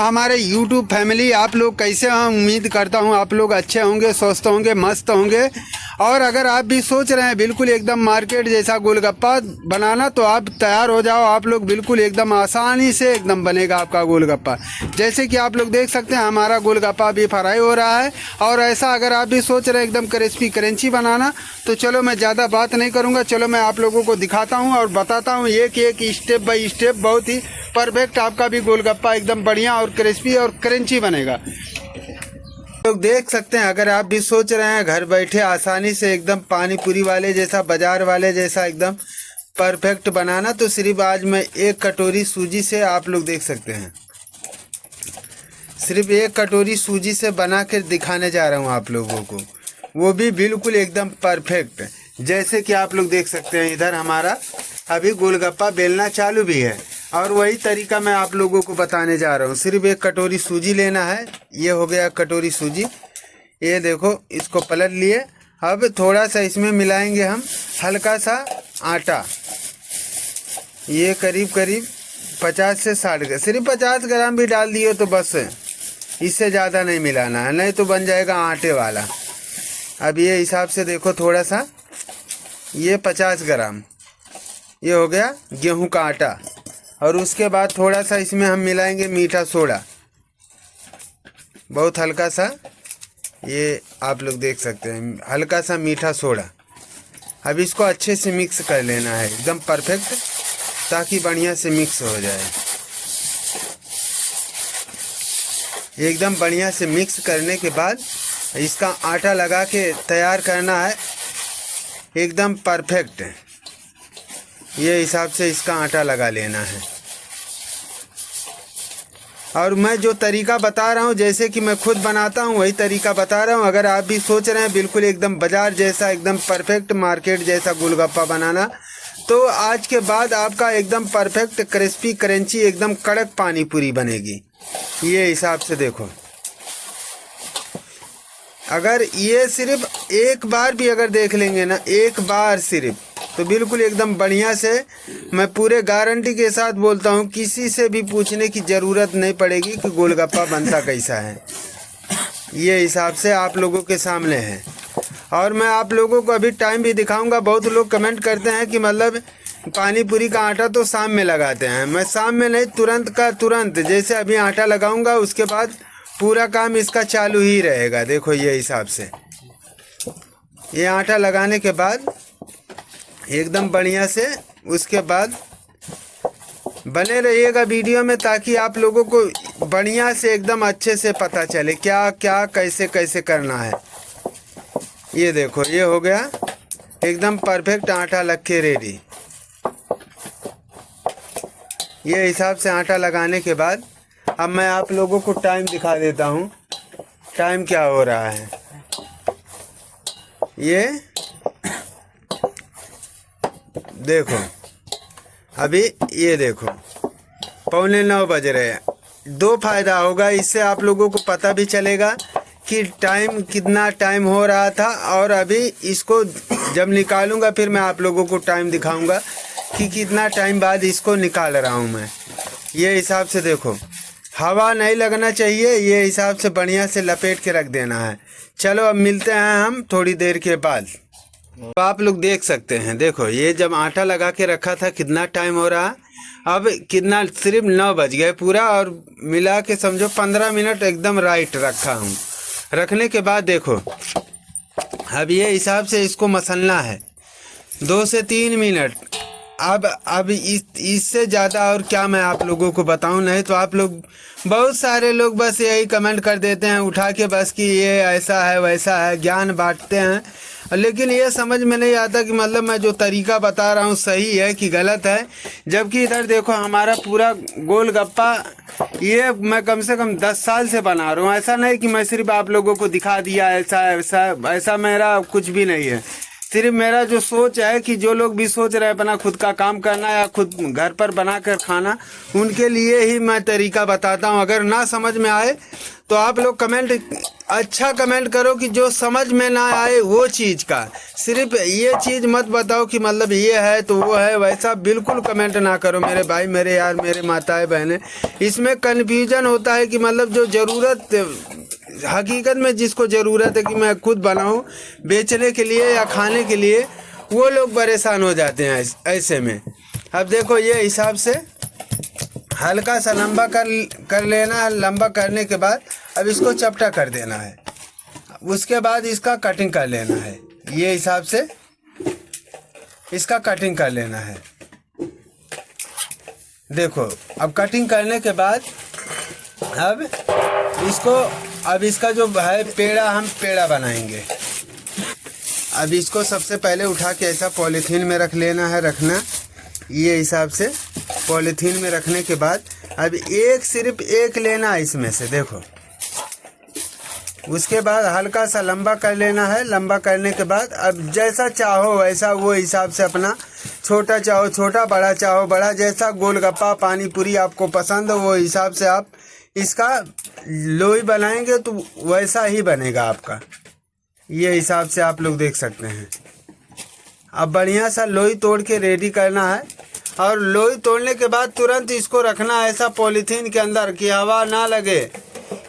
हमारे YouTube family, आप लोग कैसे हैं? उम्मीद करता हूं आप लोग अच्छे होंगे, स्वस्थ होंगे, मस्त होंगे। और अगर आप भी सोच रहे हैं बिल्कुल एकदम मार्केट जैसा गोलगप्पा बनाना, तो आप तैयार हो जाओ। आप लोग बिल्कुल एकदम आसानी से एकदम बनेगा आपका गोलगप्पा। जैसे कि आप लोग देख सकते हैं हमारा गोलगप्पा अभी फ्राई हो रहा है। और ऐसा अगर आप भी सोच रहे हैं एकदम क्रिस्पी क्रंची बनाना, तो चलो मैं ज़्यादा बात नहीं करूँगा, चलो मैं आप लोगों को दिखाता हूँ और बताता हूँ एक एक स्टेप बाई स्टेप। बहुत ही परफेक्ट आपका भी गोलगप्पा एकदम बढ़िया और क्रिस्पी और क्रंची बनेगा। लोग देख सकते हैं, अगर आप भी सोच रहे हैं घर बैठे आसानी से एकदम पानी पूरी वाले जैसा, बाजार वाले जैसा एकदम परफेक्ट बनाना, तो सिर्फ आज मैं एक कटोरी सूजी से आप लोग देख सकते हैं, सिर्फ एक कटोरी सूजी से बना कर दिखाने जा रहा हूँ आप लोगों को, वो भी बिल्कुल एकदम परफेक्ट। जैसे कि आप लोग देख सकते हैं इधर हमारा अभी गोलगप्पा बेलना चालू भी है, और वही तरीका मैं आप लोगों को बताने जा रहा हूँ। सिर्फ एक कटोरी सूजी लेना है। ये हो गया कटोरी सूजी। ये देखो, इसको पलट लिए। अब थोड़ा सा इसमें मिलाएंगे हम हल्का सा आटा। ये करीब करीब 50 से 60 ग्राम, सिर्फ 50 ग्राम भी डाल दिए तो बस, इससे ज़्यादा नहीं मिलाना है, नहीं तो बन जाएगा आटे वाला। अब ये हिसाब से देखो, थोड़ा सा, ये 50 ग्राम ये हो गया गेहूं का आटा। और उसके बाद थोड़ा सा इसमें हम मिलाएंगे मीठा सोडा, बहुत हल्का सा। ये आप लोग देख सकते हैं, हल्का सा मीठा सोडा। अब इसको अच्छे से मिक्स कर लेना है एकदम परफेक्ट, ताकि बढ़िया से मिक्स हो जाए। एकदम बढ़िया से मिक्स करने के बाद इसका आटा लगा के तैयार करना है एकदम परफेक्ट। ये हिसाब से इसका आटा लगा लेना है। और मैं जो तरीका बता रहा हूँ, जैसे कि मैं खुद बनाता हूँ वही तरीका बता रहा हूँ। अगर आप भी सोच रहे हैं बिल्कुल एकदम बाजार जैसा, एकदम परफेक्ट मार्केट जैसा गोलगप्पा बनाना, तो आज के बाद आपका एकदम परफेक्ट क्रिस्पी क्रंची एकदम कड़क पानी पूरी बनेगी। ये हिसाब से देखो, अगर ये सिर्फ एक बार भी अगर देख लेंगे ना, एक बार सिर्फ, तो बिल्कुल एकदम बढ़िया से, मैं पूरे गारंटी के साथ बोलता हूँ, किसी से भी पूछने की ज़रूरत नहीं पड़ेगी कि गोलगप्पा बनता कैसा है। ये हिसाब से आप लोगों के सामने है। और मैं आप लोगों को अभी टाइम भी दिखाऊंगा। बहुत लोग कमेंट करते हैं कि मतलब पानी पूरी का आटा तो शाम में लगाते हैं। मैं शाम में नहीं, तुरंत का तुरंत, जैसे अभी आटा लगाऊंगा उसके बाद पूरा काम इसका चालू ही रहेगा। देखो ये हिसाब से, ये आटा लगाने के बाद एकदम बढ़िया से, उसके बाद बने रहिएगा वीडियो में, ताकि आप लोगों को बढ़िया से एकदम अच्छे से पता चले क्या क्या कैसे कैसे करना है। ये देखो, ये हो गया एकदम परफेक्ट आटा लग के रेडी। ये हिसाब से आटा लगाने के बाद अब मैं आप लोगों को टाइम दिखा देता हूँ, टाइम क्या हो रहा है। ये देखो, अभी ये देखो 8:45 बज रहे हैं। दो फायदा होगा इससे, आप लोगों को पता भी चलेगा कि टाइम कितना टाइम हो रहा था। और अभी इसको जब निकालूंगा फिर मैं आप लोगों को टाइम दिखाऊंगा कि कितना टाइम बाद इसको निकाल रहा हूं मैं। ये हिसाब से देखो, हवा नहीं लगना चाहिए, ये हिसाब से बढ़िया से लपेट के रख देना है। चलो अब मिलते हैं हम थोड़ी देर के बाद। तो आप लोग देख सकते हैं, देखो ये जब आटा लगा के रखा था कितना टाइम हो रहा, अब कितना, सिर्फ 9 बज गए पूरा, और मिला के समझो 15 मिनट एकदम राइट रखा हूँ। रखने के बाद देखो, अब ये हिसाब से इसको मसलना है 2 से 3 मिनट। अब इससे ज़्यादा और क्या मैं आप लोगों को बताऊं। नहीं तो आप लोग, बहुत सारे लोग बस यही कमेंट कर देते हैं उठा के बस कि ये ऐसा है वैसा है, ज्ञान बांटते हैं। लेकिन ये समझ में नहीं आता कि मतलब मैं जो तरीका बता रहा हूँ सही है कि गलत है। जबकि इधर देखो हमारा पूरा गोलगप्पा, ये मैं कम से कम 10 साल से बना रहा हूँ। ऐसा नहीं कि मैं सिर्फ आप लोगों को दिखा दिया, ऐसा मेरा कुछ भी नहीं है। सिर्फ मेरा जो सोच है कि जो लोग भी सोच रहे हैं अपना खुद का काम करना या खुद घर पर बना कर खाना, उनके लिए ही मैं तरीका बताता हूँ। अगर ना समझ में आए तो आप लोग कमेंट अच्छा कमेंट करो कि जो समझ में ना आए वो चीज़ का। सिर्फ ये चीज़ मत बताओ कि मतलब ये है तो वो है, वैसा बिल्कुल कमेंट ना करो मेरे भाई, मेरे यार, मेरे माताएं बहनें। इसमें कन्फ्यूजन होता है कि मतलब जो ज़रूरत, हकीकत में जिसको ज़रूरत है कि मैं खुद बनाऊं बेचने के लिए या खाने के लिए, वो लोग परेशान हो जाते हैं ऐसे में। अब देखो ये हिसाब से हल्का सा लंबा कर लेना है। लंबा करने के बाद अब इसको चपटा कर देना है। उसके बाद इसका कटिंग कर लेना है। ये हिसाब से इसका कटिंग कर लेना है। देखो अब कटिंग करने के बाद अब इसका जो है पेड़ा, हम पेड़ा बनाएंगे। अब इसको सबसे पहले उठा के ऐसा पॉलीथीन में रख लेना है, रखना ये हिसाब से। पॉलीथीन में रखने के बाद अब सिर्फ एक लेना है इसमें से, देखो। उसके बाद हल्का सा लंबा कर लेना है। लंबा करने के बाद अब जैसा चाहो वैसा, वो हिसाब से अपना, छोटा चाहो छोटा, बड़ा चाहो बड़ा, जैसा गोलगप्पा पानी पूरी आपको पसंद हो वो हिसाब से आप इसका लोई बनाएंगे तो वैसा ही बनेगा आपका। ये हिसाब से आप लोग देख सकते हैं। अब बढ़िया सा लोई तोड़ के रेडी करना है, और लोई तोड़ने के बाद तुरंत इसको रखना है ऐसा पॉलीथीन के अंदर कि हवा ना लगे।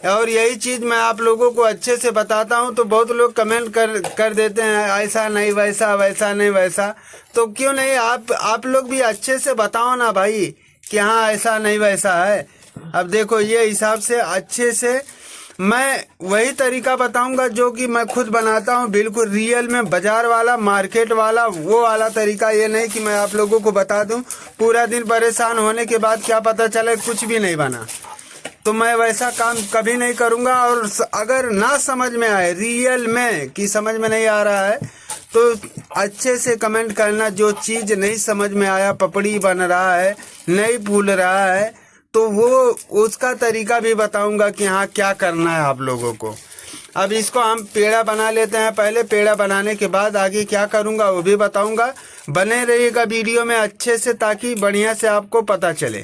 और यही चीज़ मैं आप लोगों को अच्छे से बताता हूं तो बहुत लोग कमेंट कर देते हैं ऐसा नहीं वैसा, वैसा नहीं वैसा। तो क्यों नहीं आप लोग भी अच्छे से बताओ ना भाई कि हाँ ऐसा नहीं वैसा है। अब देखो ये हिसाब से अच्छे से मैं वही तरीका बताऊंगा जो कि मैं खुद बनाता हूं, बिल्कुल रियल में, बाजार वाला, मार्केट वाला, वो वाला तरीका। ये नहीं कि मैं आप लोगों को बता दूं, पूरा दिन परेशान होने के बाद क्या पता चले कुछ भी नहीं बना। तो मैं वैसा काम कभी नहीं करूंगा। और अगर ना समझ में आए रियल में कि समझ में नहीं आ रहा है तो अच्छे से कमेंट करना। जो चीज़ नहीं समझ में आया, पपड़ी बन रहा है, नहीं फूल रहा है, तो वो उसका तरीका भी बताऊंगा कि हाँ क्या करना है आप लोगों को। अब इसको हम पेड़ा बना लेते हैं पहले। पेड़ा बनाने के बाद आगे क्या करूंगा वो भी बताऊंगा। बने रहिएगा वीडियो में अच्छे से ताकि बढ़िया से आपको पता चले।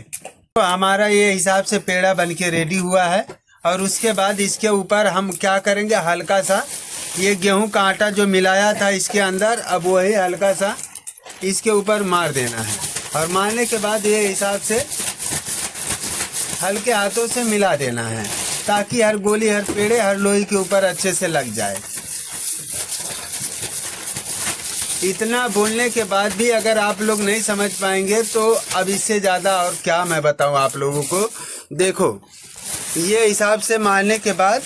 तो हमारा ये हिसाब से पेड़ा बन के रेडी हुआ है। और उसके बाद इसके ऊपर हम क्या करेंगे, हल्का सा ये गेहूं का आटा जो मिलाया था इसके अंदर, अब वही हल्का सा इसके ऊपर मार देना है। और मारने के बाद ये हिसाब से हल्के हाथों से मिला देना है ताकि हर गोली, हर पेड़े, हर लोई के ऊपर अच्छे से लग जाए। इतना बोलने के बाद भी अगर आप लोग नहीं समझ पाएंगे तो अब इससे ज़्यादा और क्या मैं बताऊं आप लोगों को। देखो ये हिसाब से मारने के बाद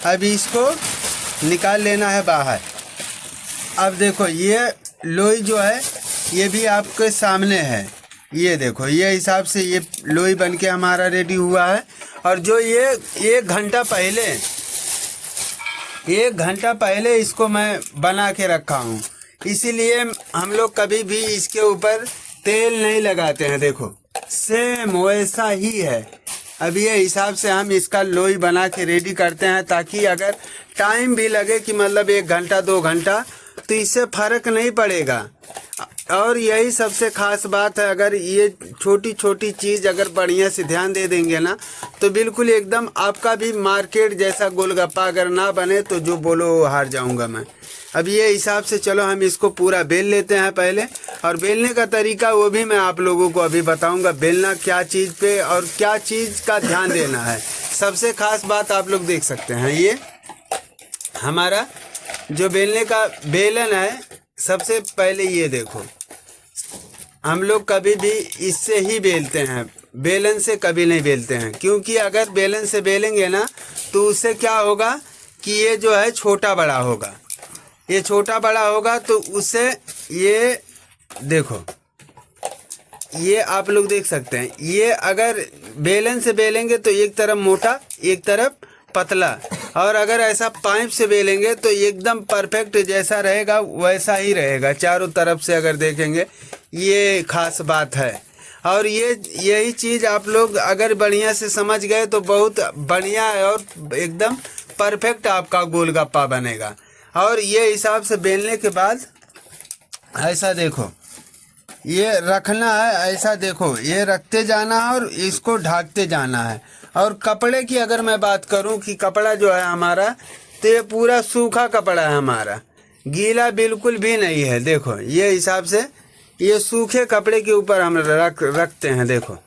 अब इसको निकाल लेना है बाहर। अब देखो ये लोई जो है ये भी आपके सामने है। ये देखो ये हिसाब से ये लोई बन के हमारा रेडी हुआ है। और जो ये 1 घंटा पहले इसको मैं बना के रखा हूँ, इसीलिए हम लोग कभी भी इसके ऊपर तेल नहीं लगाते हैं। देखो सेम वैसा ही है। अब ये हिसाब से हम इसका लोई बना के रेडी करते हैं ताकि अगर टाइम भी लगे कि मतलब 1 घंटा 2 घंटा तो इससे फ़र्क नहीं पड़ेगा। और यही सबसे खास बात है, अगर ये छोटी छोटी चीज़ अगर बढ़िया से ध्यान दे देंगे ना तो बिल्कुल एकदम आपका भी मार्केट जैसा गोलगप्पा अगर ना बने तो जो बोलो हार जाऊंगा मैं। अब ये हिसाब से चलो हम इसको पूरा बेल लेते हैं पहले। और बेलने का तरीका वो भी मैं आप लोगों को अभी बताऊंगा, बेलना क्या चीज़ पे और क्या चीज़ का ध्यान देना है। सबसे खास बात आप लोग देख सकते हैं, ये हमारा जो बेलने का बेलन है, सबसे पहले ये देखो हम लोग कभी भी इससे ही बेलते हैं, बेलन से कभी नहीं बेलते हैं। क्योंकि अगर बेलन से बेलेंगे ना तो उससे क्या होगा कि ये जो है छोटा बड़ा होगा। ये छोटा बड़ा होगा तो उससे ये देखो, ये आप लोग देख सकते हैं, ये अगर बेलन से बेलेंगे तो एक तरफ मोटा एक तरफ पतला, और अगर ऐसा पाइप से बेलेंगे तो एकदम परफेक्ट जैसा रहेगा वैसा ही रहेगा चारों तरफ से अगर देखेंगे। ये खास बात है। और यही चीज़ आप लोग अगर बढ़िया से समझ गए तो बहुत बढ़िया है और एकदम परफेक्ट आपका गोलगप्पा बनेगा। और ये हिसाब से बेलने के बाद ऐसा देखो ये रखना है, ऐसा देखो ये रखते जाना है और इसको ढाकते जाना है। और कपड़े की अगर मैं बात करूं कि कपड़ा जो है हमारा तो ये पूरा सूखा कपड़ा है हमारा, गीला बिल्कुल भी नहीं है। देखो ये हिसाब से ये सूखे कपड़े के ऊपर हम रखते हैं। देखो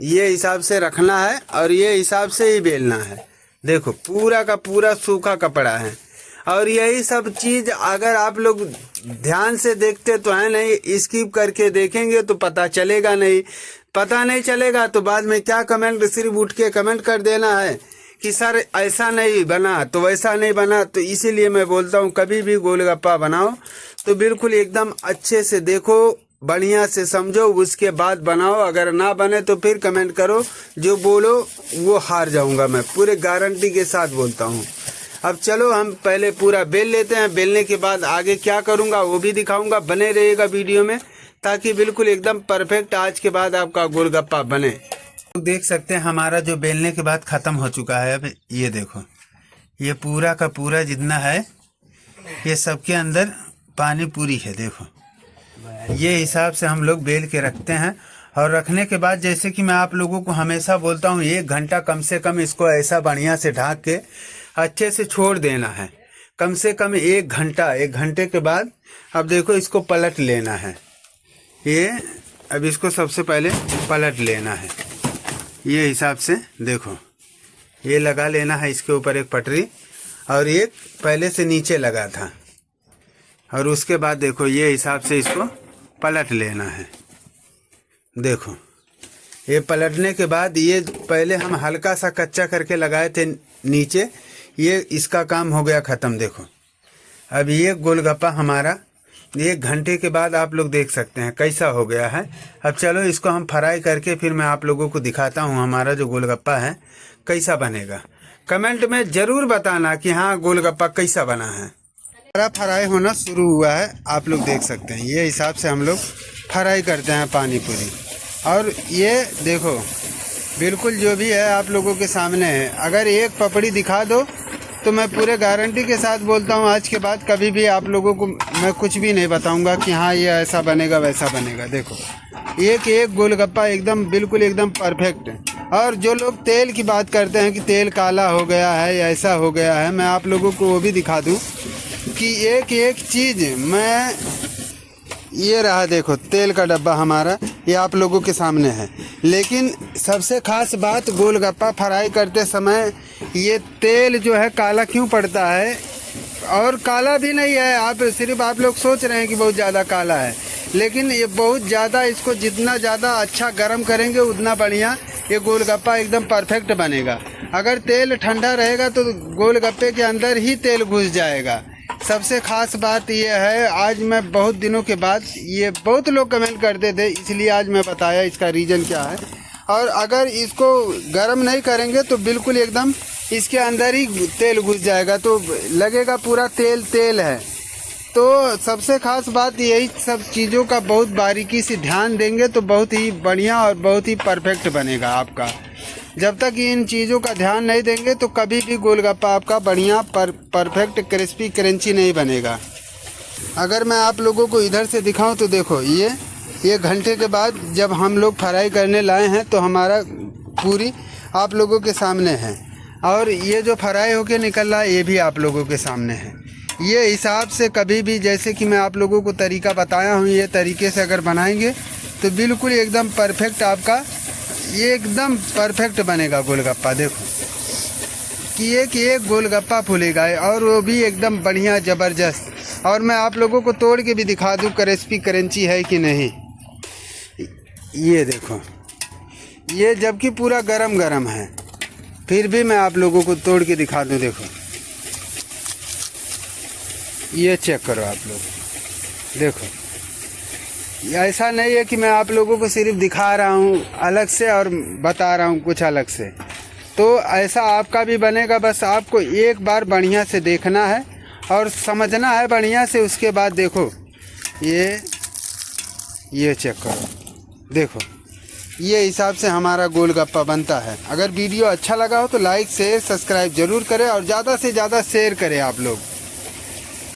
ये हिसाब से रखना है और ये हिसाब से ही बेलना है। देखो पूरा का पूरा सूखा कपड़ा है। और यही सब चीज अगर आप लोग ध्यान से देखते तो है नहीं, स्किप करके देखेंगे तो पता चलेगा नहीं। पता नहीं चलेगा तो बाद में क्या कमेंट, सिर्फ उठ के कमेंट कर देना है कि सर ऐसा नहीं बना तो वैसा नहीं बना। तो इसीलिए मैं बोलता हूँ कभी भी गोलगप्पा बनाओ तो बिल्कुल एकदम अच्छे से देखो, बढ़िया से समझो, उसके बाद बनाओ। अगर ना बने तो फिर कमेंट करो, जो बोलो वो हार जाऊंगा मैं, पूरे गारंटी के साथ बोलता हूँ। अब चलो हम पहले पूरा बेल लेते हैं, बेलने के बाद आगे क्या करूँगा वो भी दिखाऊंगा। बने रहिएगा वीडियो में ताकि बिल्कुल एकदम परफेक्ट आज के बाद आपका गोलगप्पा बने। तो देख सकते हैं हमारा जो बेलने के बाद ख़त्म हो चुका है। अब ये देखो ये पूरा का पूरा जितना है ये सबके अंदर पानी पूरी है। देखो ये हिसाब से हम लोग बेल के रखते हैं। और रखने के बाद जैसे कि मैं आप लोगों को हमेशा बोलता हूँ 1 घंटा कम से कम इसको ऐसा बढ़िया से ढक के अच्छे से छोड़ देना है। कम से कम 1 घंटा। 1 घंटे के बाद अब देखो इसको पलट लेना है। ये अब इसको सबसे पहले पलट लेना है। ये हिसाब से देखो ये लगा लेना है इसके ऊपर एक पटरी, और एक पहले से नीचे लगा था। और उसके बाद देखो ये हिसाब से इसको पलट लेना है। देखो ये पलटने के बाद ये पहले हम हल्का सा कच्चा करके लगाए थे नीचे, ये इसका काम हो गया ख़त्म। देखो अब ये गोलगप्पा हमारा 1 घंटे के बाद आप लोग देख सकते हैं कैसा हो गया है। अब चलो इसको हम फ्राई करके फिर मैं आप लोगों को दिखाता हूँ हमारा जो गोलगप्पा है कैसा बनेगा। कमेंट में ज़रूर बताना कि हाँ गोलगप्पा कैसा बना है। हमारा फ्राई होना शुरू हुआ है, आप लोग देख सकते हैं। ये हिसाब से हम लोग फ्राई करते हैं पानी पूरी। और ये देखो बिल्कुल जो भी है आप लोगों के सामने है। अगर एक पपड़ी दिखा दो तो मैं पूरे गारंटी के साथ बोलता हूँ आज के बाद कभी भी आप लोगों को मैं कुछ भी नहीं बताऊँगा कि हाँ ये ऐसा बनेगा वैसा बनेगा। देखो एक एक गोलगप्पा एकदम बिल्कुल एकदम परफेक्ट है। और जो लोग तेल की बात करते हैं कि तेल काला हो गया है या ऐसा हो गया है, मैं आप लोगों को वो भी दिखा दूँ कि एक एक चीज़ मैं, ये रहा देखो तेल का डब्बा हमारा, ये आप लोगों के सामने है। लेकिन सबसे ख़ास बात गोलगप्पा फ्राई करते समय ये तेल जो है काला क्यों पड़ता है, और काला भी नहीं है। आप सिर्फ आप लोग सोच रहे हैं कि बहुत ज़्यादा काला है, लेकिन ये बहुत ज़्यादा, इसको जितना ज़्यादा अच्छा गर्म करेंगे उतना बढ़िया ये गोलगप्पा एकदम परफेक्ट बनेगा। अगर तेल ठंडा रहेगा तो गोलगप्पे के अंदर ही तेल घुस जाएगा। सबसे ख़ास बात ये है, आज मैं बहुत दिनों के बाद, ये बहुत लोग कमेंट करते थे इसलिए आज मैं बताया इसका रीज़न क्या है। और अगर इसको गर्म नहीं करेंगे तो बिल्कुल एकदम इसके अंदर ही तेल घुस जाएगा, तो लगेगा पूरा तेल तेल है। तो सबसे ख़ास बात यही सब चीज़ों का बहुत बारीकी से ध्यान देंगे तो बहुत ही बढ़िया और बहुत ही परफेक्ट बनेगा आपका। जब तक इन चीज़ों का ध्यान नहीं देंगे तो कभी भी गोलगप्पा आपका बढ़िया परफेक्ट क्रिस्पी क्रंची नहीं बनेगा। अगर मैं आप लोगों को इधर से दिखाऊं तो देखो ये घंटे के बाद जब हम लोग फ्राई करने लाए हैं तो हमारा पूरी आप लोगों के सामने है। और ये जो फ्राई होके निकल रहा है ये भी आप लोगों के सामने है। ये हिसाब से कभी भी, जैसे कि मैं आप लोगों को तरीका बताया हूँ, ये तरीके से अगर बनाएंगे तो बिल्कुल एकदम परफेक्ट आपका ये एकदम परफेक्ट बनेगा गोलगप्पा। देखो कि एक गोलगप्पा फूलेगा और वो भी एकदम बढ़िया ज़बरदस्त। और मैं आप लोगों को तोड़ के भी दिखा दूँ क्रिस्पी क्रंची है कि नहीं। ये देखो ये जबकि पूरा गरम गरम है फिर भी मैं आप लोगों को तोड़ के दिखा दूँ। देखो ये चेक करो आप लोग, देखो ऐसा नहीं है कि मैं आप लोगों को सिर्फ दिखा रहा हूँ अलग से और बता रहा हूँ कुछ अलग से। तो ऐसा आपका भी बनेगा, बस आपको एक बार बढ़िया से देखना है और समझना है बढ़िया से। उसके बाद देखो ये चेक करो, देखो ये हिसाब से हमारा गोलगप्पा बनता है। अगर वीडियो अच्छा लगा हो तो लाइक शेयर सब्सक्राइब ज़रूर करें और ज़्यादा से ज़्यादा शेयर करें आप लोग।